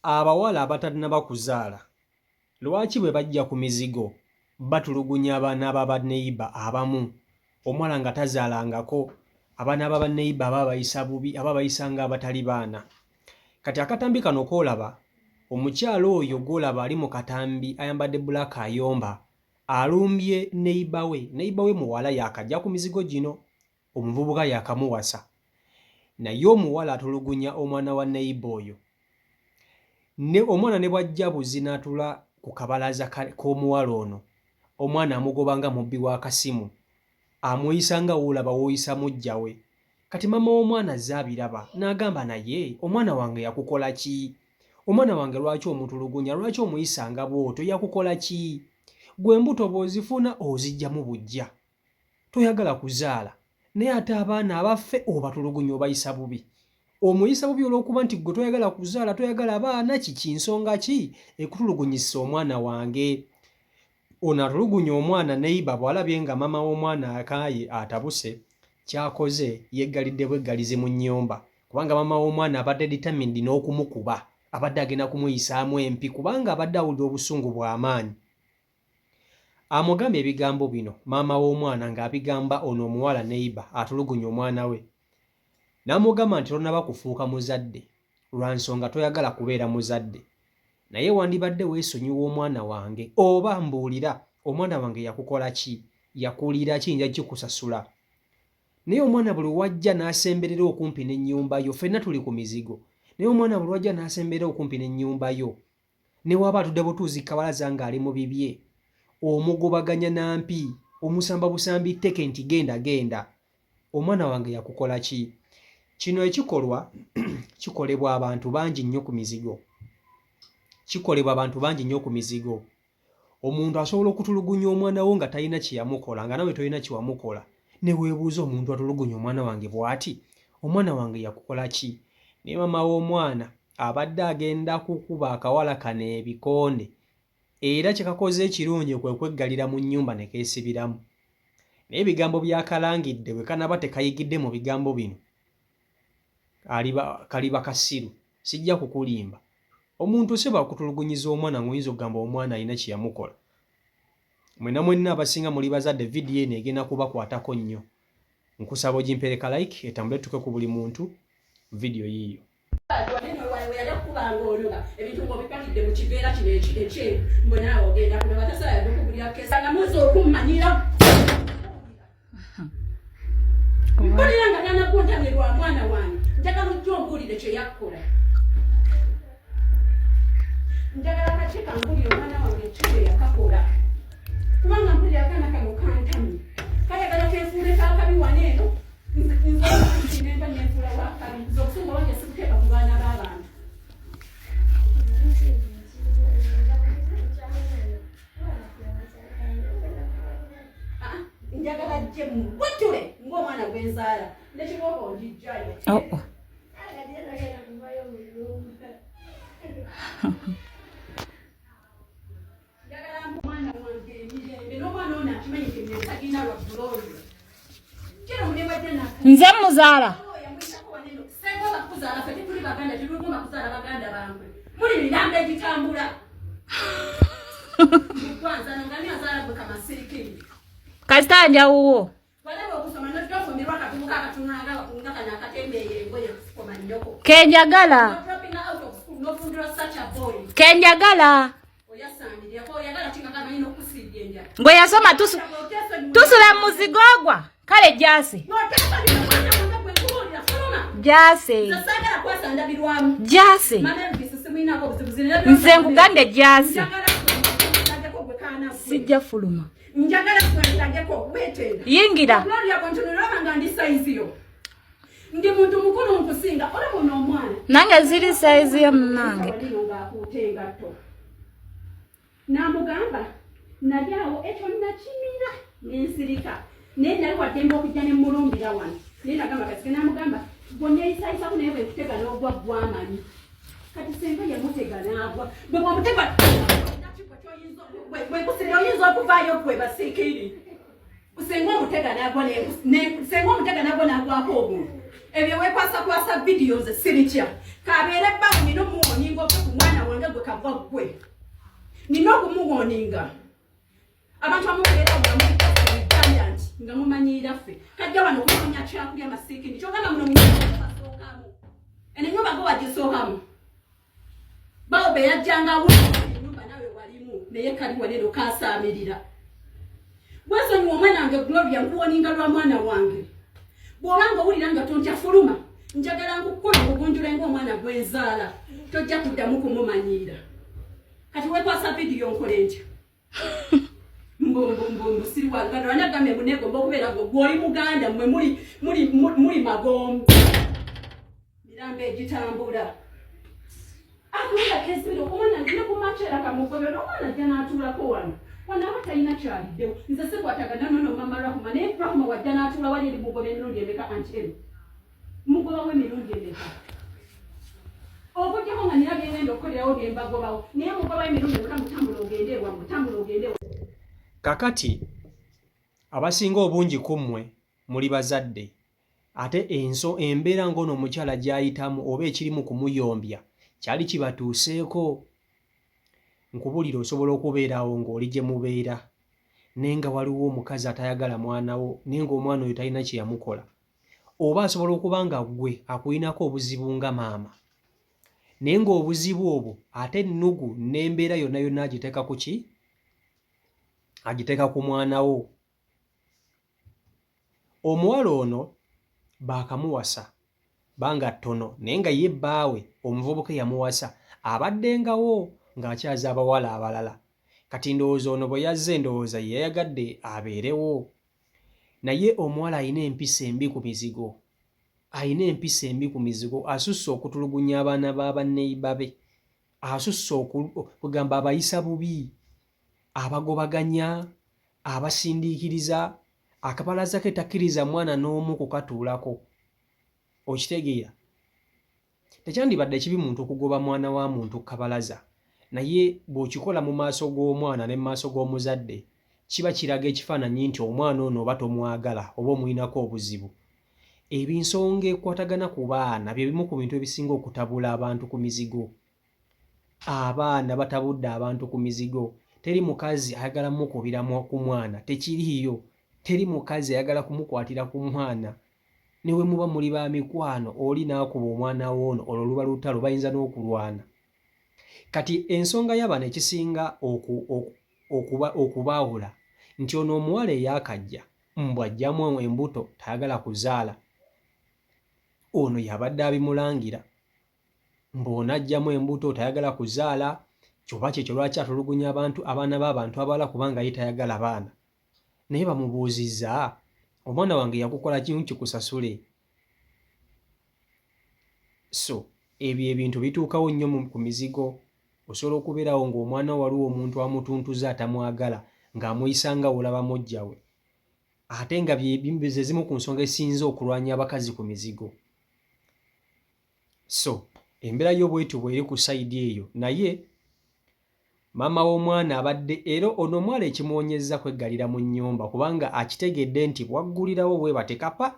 abawala abatalina kuzaala lwaki bwe bajja ku mizigo batulugunya abaana b'abaneiba abamu omwana nga tazaalangako abaana b'abaneiba ababayisa bubi ababayisanga abatali baana. Kati akatambi kano koolaba omukyalo oyo gwolaba ali mu katambi ayambadde bbulaaka ayomba alumbye neiba we muwala yaakajja ku mizigo gino omuvubuka yaakamuwasa naye omuwala atulugunya omwana wa neiba oyo omwana ne bw'ajja buzi n'atula ku kabalaza k'omuwala ono omwana amugoba nga mubbi w'akasimu amuyisa nga woolaba w'oyisa mujja we. Kati mama w'omwana azze abiraba n'agamba naye omwana wange yakukola ki? Omwana wange lwaki omutulugunya lwaki omuyisanga bw'otyo yakukola ki? Gwe embuto bw'ozifuna ozijjamu bujja toyagala kuzaala naye ate abaana abaffe obatulugunya obayisa bubi omuyisa bubi olw'okuba nti gwe toyagala kuzaala toyagala baana kiki nsonga ki ekutulugunyisa omwana wange? Ono atulugunya omwana neiba bw'alabye nga mama w'omwana akaaye atabuse kyakoze yeggalidde bweggalizi mu nnyumba kubanga mama w'omwana abadde determined n'okumukuba abadde agenda kumuyisaamu empi kubanga abadde awulira obusungu bw'amaanyi. Amugambye ebigambo bino maama w'omwana ng'abigamba ono omuwala neiba atulugunya omwana we n'amugamba nti tonaba kufuuka muzadde lwa nsonga toyagala kubeera muzadde naye wandibadde weesonyiwa omwana wange oba mbuulira omwana wange yakukola ki yakuulira ki nja kikusasula. Naye omwana buli wajja n'asemberera okumpi n'ennyumba yo ffenna tuli ku mizigo naye omwana buli wajja n'asemberera okumpi n'ennyumba yo ne waba atudde butuuzi kabalaza ng'ali mu bibye omugobaganya nampi omusamba busambi tteke nti genda omwana wange yakukola ki? Kino ekikolwa kikolebwa abantu bangi nnyo ku mizigo omuntu asobola okutulugunya omwana wo nga talina kyeyamukola nga nawe tolina kyewamukola ne weebuuza omuntu atulugunya omwana wange bw'ati omwana wange yakukola ki? Naye mama w'omwana abadde agenda kukuba akawala kano ebikonde era kyekakoze ekirungi kwe kweggalira mu nnyumba ne keesibiramu. Naye ebigambo byakalangidde bwe kanaba tekayigidde mu bigambo bino kaliba kasiru sijja kukulimba. Omuntu seba kutulugunyiza omwana ng'oyinza okugamba omwana alina kye yamukola. Mwenna abasinga muli bazadde vidiyo eno egenda kubakwatako nnyo. Nkusaba ogimpereka like etambule tuke ku buli muntu vidiyo yiyo. Njagala katika nguli omwana wange kye yakakola kubanga mpuli akana kano kantami kayagala kefuule kakabi waneeno nzimba nefuula wakabi zokusunga wange sikuteeka ku baana b'abantu njagala gye mubutule ng'omwana gwenzaala nekiboko njijjayo nze muzaala kasita njawuwo kenjagala ngwe yasoma tusula muzigo gwa kale jase nze nkugande jase sijja fuluma yingira ndi muntu mukulu nkusinga ole muno omwana nange ziri saizi ya mnange namugamba nalyawo ekyo nakimira nensirika naye nali watemba okujja ne mulumbira wano naye nagamba kasike namugamba bwoneisayisaku naye bwekutega n'ogwa gwamanyi kati senga yamutega n'agwa bwe bwamutega oyinza okuvaayo gwe basiikiri senga omutega n'agwa n'agwako obuntu ebyo weekwasa vidiyo ze sirikya kabeere bbamu nino muwonyinga okuva ku mwana gwaggwe nina okumuwoninga abantu amubeera bamuganda nti nga mumanyira ffe kajja wano okunonya kyakulya masiikini kyogamba muno munyumbasookamu eno ennyumba gwe wagisookamu bawo be yajjangawo ennyumba nawe walimu naye kali walero kasaamirira bwesonyiwa omwana wange Gloria nkuwoninga lwa mwana wange bw'obanga owulira nga tontya fuluma njagala nkukola obugunjula ng'omwana gwenzaala tojja kuddamu kumumanyira kati wekwasa vidiyo nkole ntya mbombo siri waganda wanagambe munegomba okubeera gw'oli muganda mmwe muli magombe mirambo egitambula akuula kesibira omwana ngine kumachera kamugobera omwana ajja n'atuulako wano wanaba talina kyaliddewo nze sikwatagana nono mama Rahuma naye Rahuma wajja n'atuula wali eri mugoba emirundi emeka anti emu mugoba w'emirundi emeka okutyako nga nira byengenda okukolerawo byembagobawo naye mugoba w'emirundi emeka mutambula ogende ewamu mutambula ogende ewamu. Kakati abasinga obungi ku mmwe muli bazadde ate embeera ng'ono omukyala gy'ayitamu oba ekirimu kumuyombya kyali kibatuuseeko. Nkubulira osobola okubeerawo ng'oli gye mubeera naye nga waliwo omukazi atayagala mwana wo naye ng'omwana oyo talina kye yamukola, oba asobola okuba nga ggwe akulinako obuzibu nga maama naye ng'obuzibu obwo ate ennugu n'embeera yonna yonna agiteeka ku ki? Agiteeka ku mwana wo. Omuwala ono baakamuwasa banga ttono naye nga ye bbaawe omuvubuka yamuwasa abaddengawo ng'akyaza abawala abalala. Kati ndowooza ono bwe yazze ndowooza ye yayagadde abeerewo naye omuwala alina empisa embi ku mizigo. Alina empisa embi ku mizigo, asusse okutulugunya abaana b'abanneyiba be, asusse okugamba abayisa bubi, abagobaganya, abasindiikiriza, akabalaza ke takkiriza mwana n'omu kukatuulako. Okitegeera? Tekyandibadde kibi muntu okugoba mwana wa muntu kabalaza, naye bw'okikola mu maaso g'omwana ne mu maaso g'omuzadde kiba kiraga ekifaananyi nti omwana ono oba tomwagala oba omulinako obuzibu. Ebinsonga ekwatagana ku baana bye bimu ku bintu ebisinga okutabula abantu ku mizigo. Abaana batabudde abantu ku mizigo. Teri mukazi ayagala mukubira ku mwana, tekiriiyo. Teri mukazi ayagala kumukwatira ku mwana. Ne we muba muli ba mikwano oli n'akuba omwana w'ono olwo luba lutalo bayinza n'okulwana. Kati ensonga y'abaana ekisinga okubaawula nti ono omuwala eyakajja mbw ajjamu embuto tayagala kuzaala. Ono yabadde abimulangira mbw'ono ajjamu embuto tayagala kuzaala kyoba kyekyo lwaki atulugunya abaana b'abantu abalala kubanga ye tayagala baana. Naye bamubuuzizza omwana wange yakukola kimu kikusasule. So ebyo ebintu bituukawo nnyo ku mizigo. Osobola okubeerawo ng'omwana waliwo omuntu amutuntuza atamwagala ng'amuyisanga olaba mujja we, ate nga ze zimu ku nsonga esinza okulwanya abakazi ku mizigo. So embeera y'obwetu bw'eri ku sayidi eyo, naye maama w'omwana abadde era ono omwala ekimuwonyezza kweggalira mu nnyumba kubanga akitegedde nti bwaggulirawo bwe batekapa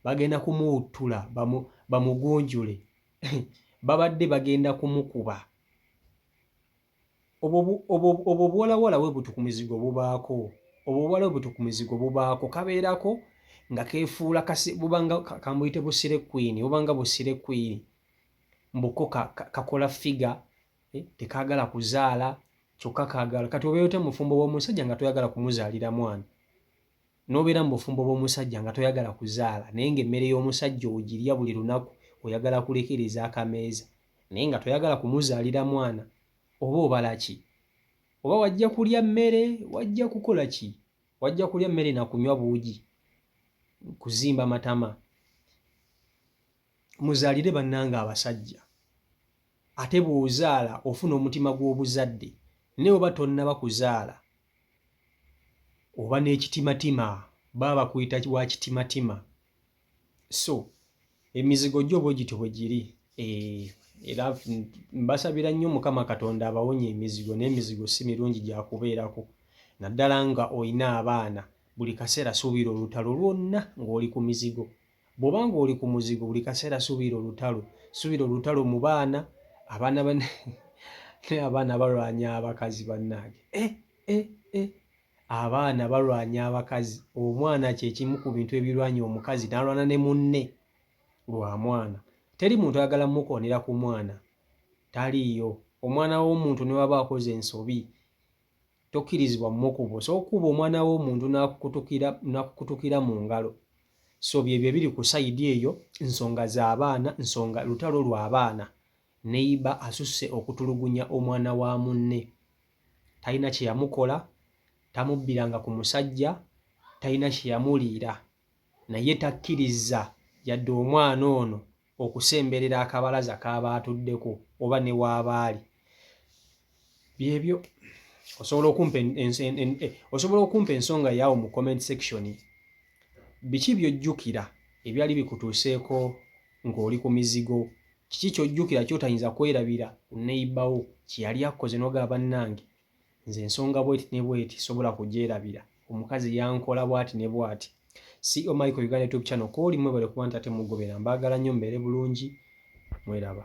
bagenda kumuwuttula bamugunjule babadde bagenda kumukuba. Obwo buwalawala we butu ku mizigo bubaako. Obwo buwala we butu ku mizigo bubaako kabeerako nga keefuula bubanga kambuyite busire kwini bubanga busire kwini mbuko kakola figa tekaagala kuzaala kyokka kaagala. Kati obeera ote mufumbo w'omusajja nga toyagala kumuzaalira mwana, n'obeera mu bufumbo bw'omusajja nga toyagala kuzaala naye ng'emmere y'omusajja ogirya buli lunaku oyagala kulekeriza akameeza naye nga toyagala kumuzaalira mwana. Oba obala ki? Oba wajja kulya mmere, wajja kukola ki? Wajja kulya mmere na kunywa buugi, kuzimba matama. Muzaalire bannange abasajja. Ate bw'ozaala ofuna omutima gw'obuzadde naye oba tonnaba kuzaala oba n'ekitimatima baba bakuyita wa kitimatima. So emizigo gyo bwe gityo bwe giri. Era mbasabira nnyo Mukama Katonda abawonye emizigo, n'emizigo si mirungi gya kubeerako. Naddala nga olina abaana buli kaseera suubira olutalo lwonna ng'oli ku mizigo. Bw'oba ng'oli ku muzigo buli kaseera suubira olutalo mu baana. ne abaana balwanya abakazi bannange abaana balwanya abakazi. Omwana kyekimu ku bintu ebirwanya omukazi n'alwana ne munne lwa mwana. Teri muntu ayagala mukoonera ku mwana, taliiyo. Omwana w'omuntu ne waba akoze ensobi tokkirizibwa mmukubo. So okuba omwana w'omuntu n'akukutukira mu ngalo. So byebyo biri ku sayidi eyo, nsonga z'abaana, nsonga lutalo lw'abaana. Neighbor asusse okutulugunya omwana wa munne. Talina kye yamukola, tamubbiranga ku musajja, talina kye yamuliira, naye takkiriza yadde omwana ono okusemberera akabalaza k'aba atuddeko oba ne w'abaali. Byebyo osobola okumpa ensonga yaawo mu comment section. Biki by'ojjukira ebyali bikutuuseeko ng'oli ku mizigo? Kiki ky'ojjukira ky'otayinza kwerabira ku neighbor wo kye yali akoze n'ogamba bannange nze ensonga bweti ne bweti sobola kugyerabira, omukazi yankola bw'ati ne bw'ati. CEO Michael Uganda YouTube channel kooli mwebale kuba ntate mugobera. Mbaagala nnyo mbeere bulungi, mweraba.